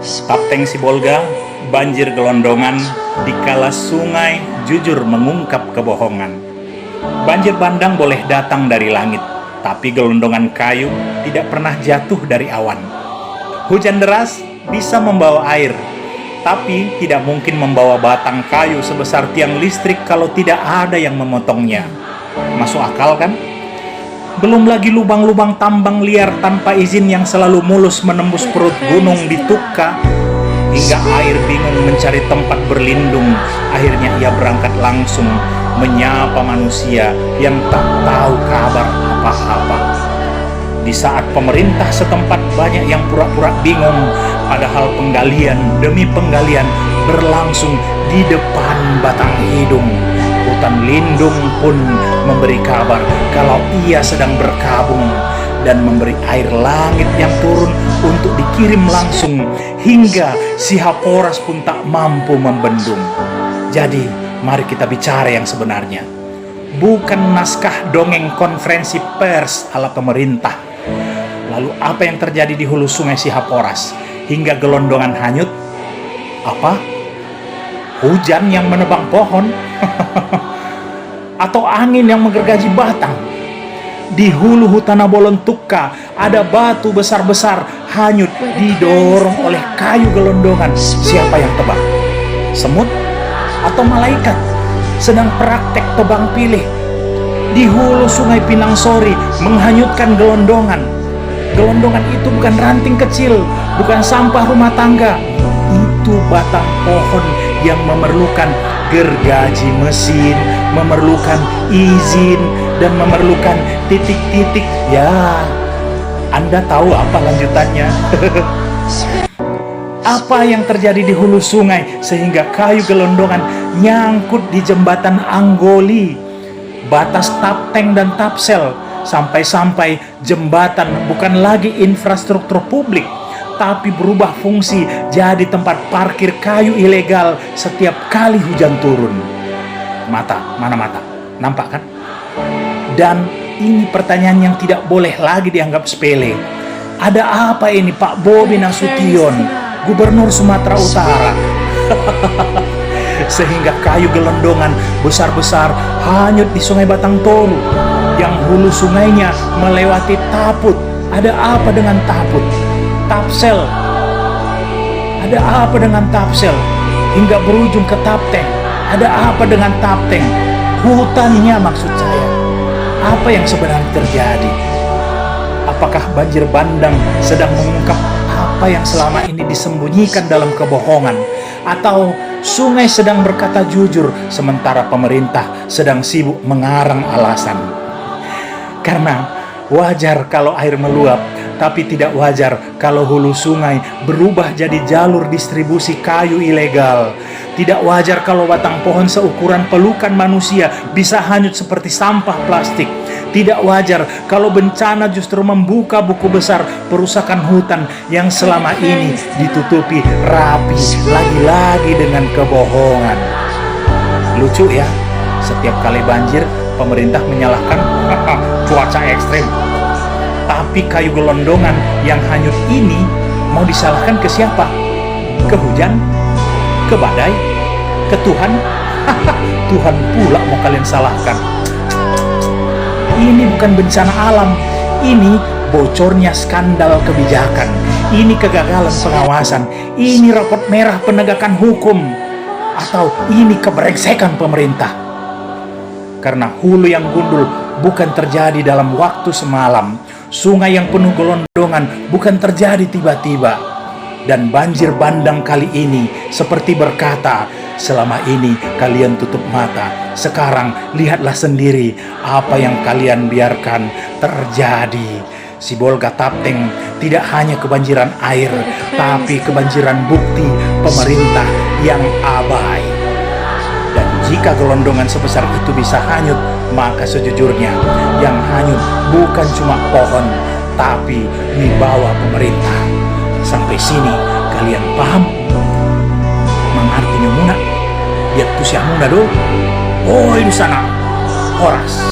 Tapteng Sibolga, banjir gelondongan, dikala sungai jujur mengungkap kebohongan. Banjir bandang boleh datang dari langit, tapi gelondongan kayu tidak pernah jatuh dari awan. Hujan deras bisa membawa air, tapi tidak mungkin membawa batang kayu sebesar tiang listrik kalau tidak ada yang memotongnya. Masuk akal kan? Belum lagi lubang-lubang tambang liar tanpa izin yang selalu mulus menembus perut gunung di Tukka, hingga air bingung mencari tempat berlindung. Akhirnya ia berangkat langsung menyapa manusia yang tak tahu kabar apa-apa. Di saat pemerintah setempat banyak yang pura-pura bingung, padahal penggalian demi penggalian berlangsung di depan batang hidung. Hutan lindung pun memberi kabar kalau ia sedang berkabung dan memberi air langit yang turun untuk dikirim langsung, hingga si Haporas pun tak mampu membendung. Jadi mari kita bicara yang sebenarnya, bukan naskah dongeng konferensi pers ala pemerintah. Lalu apa yang terjadi di hulu sungai si Haporas hingga gelondongan hanyut? Apa? Hujan yang menebang pohon? Atau angin yang menggergaji batang? Di hulu hutan Abolon Tukka ada batu besar-besar hanyut didorong oleh kayu gelondongan. Siapa yang tebang? Semut atau malaikat sedang praktek tebang pilih? Di hulu sungai Pinangsori menghanyutkan gelondongan. Gelondongan itu bukan ranting kecil, bukan sampah rumah tangga. Itu batang pohon yang memerlukan gergaji mesin, memerlukan izin, dan memerlukan titik-titik. Ya, Anda tahu apa lanjutannya? Apa yang terjadi di hulu sungai sehingga kayu gelondongan nyangkut di jembatan Anggoli, batas Tapteng dan Tapsel, sampai-sampai jembatan bukan lagi infrastruktur publik, tapi berubah fungsi jadi tempat parkir kayu ilegal setiap kali hujan turun. Mana mata? Nampak kan? Dan ini pertanyaan yang tidak boleh lagi dianggap sepele. Ada apa ini Pak Bobi Nasution, Gubernur Sumatera Utara? Sehingga kayu gelondongan besar-besar hanyut di Sungai Batang Toru yang hulu sungainya melewati Taput. Ada apa dengan Taput? Tapsel, ada apa dengan Tapsel? Hingga berujung ke Tapteng, ada apa dengan Tapteng? Hutannya maksud saya. Apa yang sebenarnya terjadi? Apakah banjir bandang sedang mengungkap apa yang selama ini disembunyikan dalam kebohongan? Atau sungai sedang berkata jujur sementara pemerintah sedang sibuk mengarang alasan? Karena wajar kalau air meluap, tapi tidak wajar kalau hulu sungai berubah jadi jalur distribusi kayu ilegal. Tidak wajar kalau batang pohon seukuran pelukan manusia bisa hanyut seperti sampah plastik. Tidak wajar kalau bencana justru membuka buku besar perusakan hutan yang selama ini ditutupi rapi lagi-lagi dengan kebohongan. Lucu ya, setiap kali banjir pemerintah menyalahkan cuaca ekstrim. Tapi kayu gelondongan yang hanyut ini mau disalahkan ke siapa? Ke hujan? Ke badai? Ke Tuhan? Tuhan pula mau kalian salahkan. Ini bukan bencana alam. Ini bocornya skandal kebijakan. Ini kegagalan pengawasan. Ini rapot merah penegakan hukum. Atau ini kebrengsekan pemerintah. Karena hulu yang gundul bukan terjadi dalam waktu semalam. Sungai yang penuh gelondongan bukan terjadi tiba-tiba. Dan banjir bandang kali ini seperti berkata, selama ini kalian tutup mata, sekarang lihatlah sendiri apa yang kalian biarkan terjadi. Sibolga Tapteng tidak hanya kebanjiran air, tapi kebanjiran bukti pemerintah yang abai. Dan jika gelondongan sebesar itu bisa hanyut, maka sejujurnya yang hanyut bukan cuma pohon, tapi wibawa pemerintah. Sampai sini kalian paham? Mengartinya muna, biar tusiah muna do. Oh, di sana, Horas.